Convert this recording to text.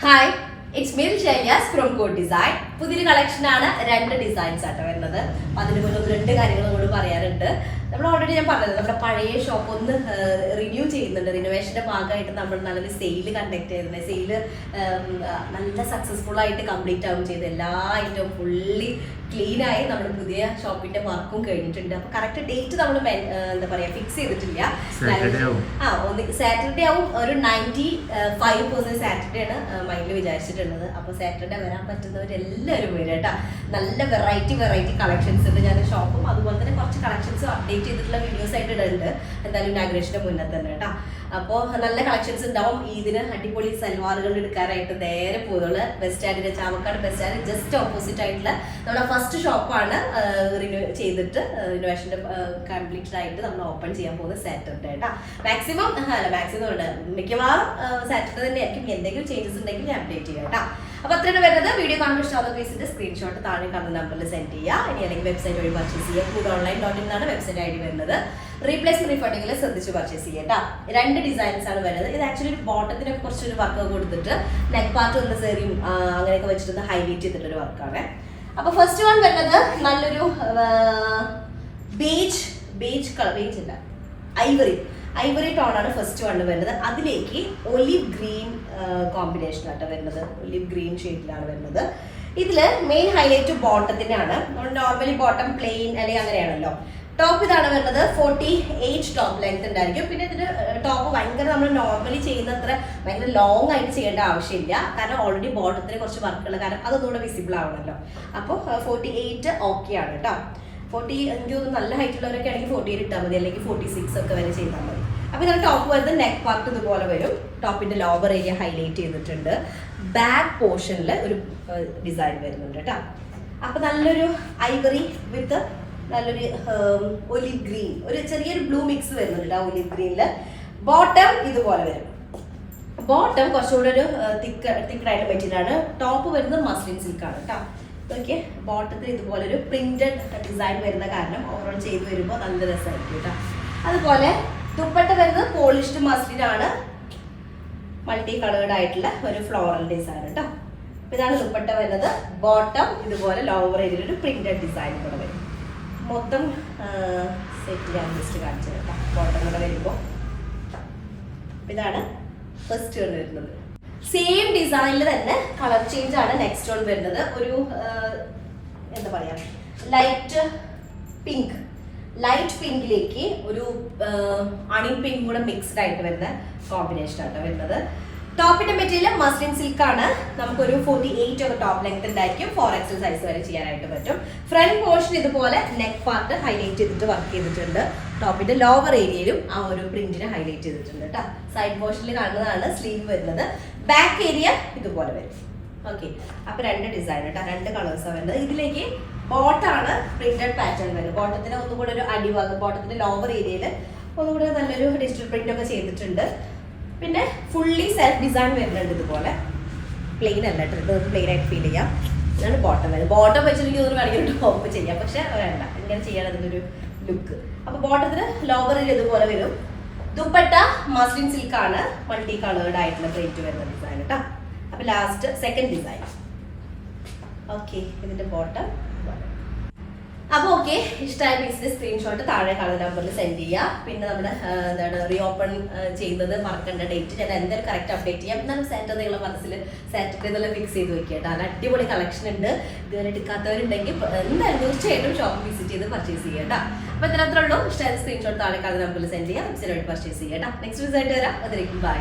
Hi, it's me Shiyas from code design. പുതിയൊരു collection ആണ്. 2 designs ആട്ടോ വരുന്നത്. അതിന് മുന്നേ 2 കാര്യങ്ങൾ കൂടി പറയാറുണ്ട്. നമ്മൾ ഓൾറെഡി ഞാൻ പറഞ്ഞത് നമ്മുടെ പഴയ ഷോപ്പ് ഒന്ന് റിന്യൂ ചെയ്യുന്നുണ്ട്. റിനോവേഷന്റെ ഭാഗമായിട്ട് നമ്മൾ നല്ലൊരു സെയിൽ കണ്ടക്ട് ചെയ്തിട്ടുണ്ട്. സെയില് നല്ല സക്സസ്ഫുൾ ആയിട്ട് കംപ്ലീറ്റ് ആവും ചെയ്ത് എല്ലാ ഐറ്റവും ഫുള്ളി ക്ലീൻ ആയി നമ്മുടെ പുതിയ ഷോപ്പിന്റെ വർക്കും കഴിഞ്ഞിട്ടുണ്ട്. അപ്പൊ കറക്റ്റ് ഡേറ്റ് നമ്മൾ എന്താ പറയാ ഫിക്സ് ചെയ്തിട്ടില്ല. സാറ്റർഡേ ആവും. ഒരു 95% സാറ്റർഡേ ആണ് മൈൻഡിൽ വിചാരിച്ചിട്ടുള്ളത്. അപ്പൊ സാറ്റർഡേ വരാൻ പറ്റുന്നവരെല്ലാവരും വരും കേട്ടോ. നല്ല വെറൈറ്റി കളക്ഷൻസ് ഉണ്ട്. ഞാൻ ഷോപ്പും അതുപോലെ തന്നെ കുറച്ച് കളക്ഷൻസ് അപ്ഡേറ്റ് ചെയ്തിട്ടുള്ള വീഡിയോസ് ആയിട്ട് ഇടുന്നുണ്ട്. എന്തായാലും ഇനാഗ്രേഷന്റെ മുന്നേ തന്നെ കേട്ടോ. അപ്പോൾ നല്ല കളക്ഷൻസ് ഉണ്ടാവും. ഇതിന് അടിപൊളി സൽവാറുകൾ എടുക്കാനായിട്ട് നേരെ പോകുന്നത് ബസ് സ്റ്റാൻഡിന്റെ Chavakkad bus stand just opposite ആയിട്ടുള്ള നമ്മുടെ ഫസ്റ്റ് ഷോപ്പാണ് റിന്യൂ ചെയ്തിട്ട് റിനോവേഷന്റെ കംപ്ലീറ്റഡ് ആയിട്ട് നമ്മൾ ഓപ്പൺ ചെയ്യാൻ പോകുന്നത് സാറ്റർഡേ കേട്ടോ. മാക്സിമം മിക്കവാറും സാറ്റർഡേ തന്നെ ആയിരിക്കും. എന്തെങ്കിലും ചേഞ്ചസ് ഉണ്ടെങ്കിൽ ഞാൻ അപ്ഡേറ്റ് ചെയ്യാം കേട്ടോ. അപ്പൊ അത്രയാണ് വരുന്നത്. വീഡിയോ കാണുമ്പോൾ ഇഷ്ടമാകുന്ന പീസിന്റെ സ്ക്രീൻഷോട്ട് താഴെ കാണുന്ന നമ്പറിൽ സെൻഡ് ചെയ്യുക. ഇനി അല്ലെങ്കിൽ വെബ്സൈറ്റ് വഴി പർച്ചേസ് ചെയ്യുക. foodonline.in എന്നാണ് വെബ്സൈറ്റ് ഐ ഡി വരുന്നത്. റീപ്ലേസ്മെന്റ് റീഫണ്ടിങ്ങിൽ ശ്രദ്ധിച്ച് പർച്ചേസ് ചെയ്യട്ടോ. 2 ഡിസൈൻസ് ആണ് വരുന്നത്. ഇത് ആക്ച്വലി ഒരു ബോട്ടത്തിനൊക്കെ കുറച്ചൊരു വർക്ക് കൊടുത്തിട്ട് നെക്ക് പാർട്ട് വന്ന സെറിയും അങ്ങനെയൊക്കെ വെച്ചിട്ട് ഹൈലൈറ്റ് ചെയ്തിട്ടൊരു വർക്കാണ്. അപ്പൊ ഫസ്റ്റ് വൺ വരുന്നത് നല്ലൊരു ബേജ് കളർ, ബേജ് അല്ല ഐവറി ടോണാണ് ഫസ്റ്റ് വൺ വരുന്നത്. അതിലേക്ക് ഒലിവ് ഗ്രീൻ കോമ്പിനേഷൻ ആയിട്ട് വരുന്നത്. ഒലിവ് ഗ്രീൻ ഷെയ്ഡിലാണ് വരുന്നത്. ഇതില് മെയിൻ ഹൈലൈറ്റ് ബോട്ടത്തിന്റെ ആണ്. നോർമലി ബോട്ടം പ്ലെയിൻ അല്ലെങ്കിൽ അങ്ങനെയാണല്ലോ. ടോപ്പ് ഇതാണ് വരുന്നത്. 48 ടോപ്പ് ലെങ്ത് ഉണ്ടായിരിക്കും. പിന്നെ ഇതിന്റെ ടോപ്പ് ഭയങ്കര നമ്മൾ നോർമലി ചെയ്യുന്ന അത്ര ഭയങ്കര ലോങ് ആയിട്ട് ചെയ്യേണ്ട ആവശ്യമില്ല. കാരണം ഓൾറെഡി ബോട്ടത്തിന് കുറച്ച് വർക്കുള്ള കാരണം അതൊന്നുകൂടെ വിസിബിൾ ആവണല്ലോ. അപ്പോൾ 48 ഓക്കെ ആണ് കേട്ടോ. 40 എനിക്ക് നല്ല ഹൈറ്റ് ഉള്ളവരൊക്കെ ആണെങ്കിൽ 48 ഇട്ടാൽ മതി, അല്ലെങ്കിൽ 46 ഒക്കെ വരെ ചെയ്താൽ മതി. അപ്പോൾ ഇതാണ് ടോപ്പ് വരുന്നത്. നെക്ക് പാർട്ട് ഇതുപോലെ വരും. ടോപ്പിന്റെ ലോവർ ഏരിയ ഹൈലൈറ്റ് ചെയ്തിട്ടുണ്ട്. ബാക്ക് പോർഷനിൽ ഒരു ഡിസൈൻ വരുന്നുണ്ട് കേട്ടോ. അപ്പൊ നല്ലൊരു ഐവറി വിത്ത് നല്ലൊരു ഒലിവ് ഗ്രീൻ, ഒരു ചെറിയൊരു ബ്ലൂ മിക്സ് വരുന്നുണ്ട് ആ ഒലിവ് ഗ്രീനില്. ബോട്ടം ഇതുപോലെ വരും. ബോട്ടം കുറച്ചുകൂടെ ഒരു തിക്കഡായിട്ട് മെറ്റീരിയലാണ്. ടോപ്പ് വരുന്നത് മസ്ലിൻ സിൽക്കാണ് കേട്ടോ. ഓക്കെ, ബോട്ടത്തിൽ ഇതുപോലെ ഒരു പ്രിന്റഡ് ഡിസൈൻ വരുന്ന കാരണം ഓവറോൾ ചെയ്ത് വരുമ്പോൾ നല്ല രസമായിരിക്കും കേട്ടോ. അതുപോലെ ദുപ്പട്ട വരുന്നത് പോളിഷ്ഡ് മസ്ലിൻ ആണ്. മൾട്ടി കളേർഡ് ആയിട്ടുള്ള ഒരു ഫ്ലോറൽ ഡിസൈൻ കേട്ടോ. ഇതാണ് ദുപ്പട്ട വരുന്നത്. ബോട്ടം ഇതുപോലെ ലോവർ ഏരിയയിൽ ഒരു പ്രിന്റഡ് ഡിസൈൻ കൂടെ വരും. മൊത്തം സെറ്റ് ഞാൻ ജസ്റ്റ് കാണിച്ചു കേട്ടോ. ബോട്ടം കൂടെ വരുമ്പോൾ ഇതാണ് ഫസ്റ്റ് വൺ വരുന്നത്. സെയിം ഡിസൈനിൽ തന്നെ കളർ ചേഞ്ച് ആണ് നെക്സ്റ്റ് വൺ വരുന്നത്. ഒരു എന്താ പറയാ ലൈറ്റ് പിങ്കിലേക്ക് ഒരു അണി പിങ്ക് കൂടെ മിക്സ്ഡ് ആയിട്ട് വരുന്ന കോമ്പിനേഷൻ ആണ് വരുന്നത്. ടോപ്പിന്റെ മെറ്റീരിയൽ മസ്ലിൻ സിൽക്ക് ആണ്. നമുക്കൊരു 48 ഒക്കെ ടോപ്പ് ലെങ്ത് ഉണ്ടായിരിക്കും. 4XL സൈസ് വരെ ചെയ്യാനായിട്ട് പറ്റും. ഫ്രണ്ട് പോർഷൻ ഇതുപോലെ നെക്ക് പാർട്ട് ഹൈലൈറ്റ് ചെയ്തിട്ട് വർക്ക് ചെയ്തിട്ടുണ്ട്. ടോപ്പിന്റെ ലോവർ ഏരിയയിലും ആ ഒരു പ്രിന്റിനെ ഹൈലൈറ്റ് ചെയ്തിട്ടുണ്ട് കേട്ടോ. സൈഡ് പോർഷനിൽ കാണുന്നതാണ് സ്ലീവ് വരുന്നത്. ബാക്ക് ഏരിയ ഇതുപോലെ വരും. ഓക്കെ, അപ്പൊ 2 ഡിസൈൻ കേട്ടോ. 2 കളേഴ്സാണ് വരുന്നത്. ഇതിലേക്ക് ബോട്ടാണ് പ്രിന്റഡ് പാറ്റേൺ വരുന്നത്. ബോട്ടത്തിന് ഒന്നുകൂടെ ഒരു അടിഭാഗം, ബോട്ടത്തിന്റെ ലോവർ ഏരിയയിൽ ഒന്നുകൂടെ നല്ലൊരു ഡിജിറ്റൽ പ്രിന്റ് ഒക്കെ ചെയ്തിട്ടുണ്ട്. പിന്നെ ഫുള്ളി സെൽഫ് ഡിസൈൻ വരുന്നുണ്ട്. ഇതുപോലെ പ്ലെയിൻ അല്ല കേട്ടോ, പ്ലെയിൻ ആയിട്ട് ഫീൽ ചെയ്യാം. ഇതാണ് ബോട്ടം വരുന്നത്. ബോട്ടം വെച്ചിട്ട് വേണമെങ്കിൽ ടോപ്പ് ചെയ്യാം, പക്ഷെ വേണ്ട, ഇങ്ങനെ ചെയ്യണം അതിൻ്റെ ഒരു ലുക്ക്. അപ്പൊ ബോട്ടത്തിന് ലോവറിൽ ഇതുപോലെ വരും. ദുപ്പട്ട മസ്ലിൻ സിൽക്ക് ആണ്. മൾട്ടി കളേർഡ് ആയിട്ടുള്ള പ്രിന്റ് വരുന്ന ഡിസൈൻ കേട്ടോ. അപ്പൊ ലാസ്റ്റ് സെക്കൻഡ് ഡിസൈൻ. ഓക്കെ, ഇതിന്റെ ബോട്ടം. അപ്പോൾ ഓക്കെ, ഇഷ്ടമായ പീസിന്റെ സ്ക്രീൻഷോട്ട് താഴെ കാണുന്ന നമ്പറിൽ സെൻഡ് ചെയ്യുക. പിന്നെ നമ്മുടെ എന്താണ് റീഓപ്പൺ ചെയ്യുന്നത് മറക്കേണ്ട ഡേറ്റ് ഞാൻ എന്തായാലും കറക്റ്റ് അപ്ഡേറ്റ് ചെയ്യാം. എന്നാലും സാറ്റർഡേ നിങ്ങളെ മനസ്സിൽ സാറ്റർഡേ എന്നുള്ള ഫിക്സ് ചെയ്ത് വെക്കുക. അതിന് അടിപൊളി കളക്ഷൻ ഉണ്ട്. ഇതുവരെ എടുക്കാത്തവരുണ്ടെങ്കിൽ എന്തായാലും തീർച്ചയായിട്ടും ഷോപ്പ് വിസിറ്റ് ചെയ്ത് പർച്ചേസ് ചെയ്യുക കേട്ടോ. അപ്പോൾ ഇതിനത്രേ ഉള്ളൂ. ഇഷ്ടമായ സ്ക്രീൻഷോട്ട് താഴെ കാണുന്ന നമ്പറിൽ സെൻഡ് ചെയ്യുക. വെബ്സൈറ്റ് വഴി പർച്ചേസ് ചെയ്യുക കേട്ടോ. നെക്സ്റ്റ് വിസിറ്റ് വരാം. അതിലേക്കും ബൈ.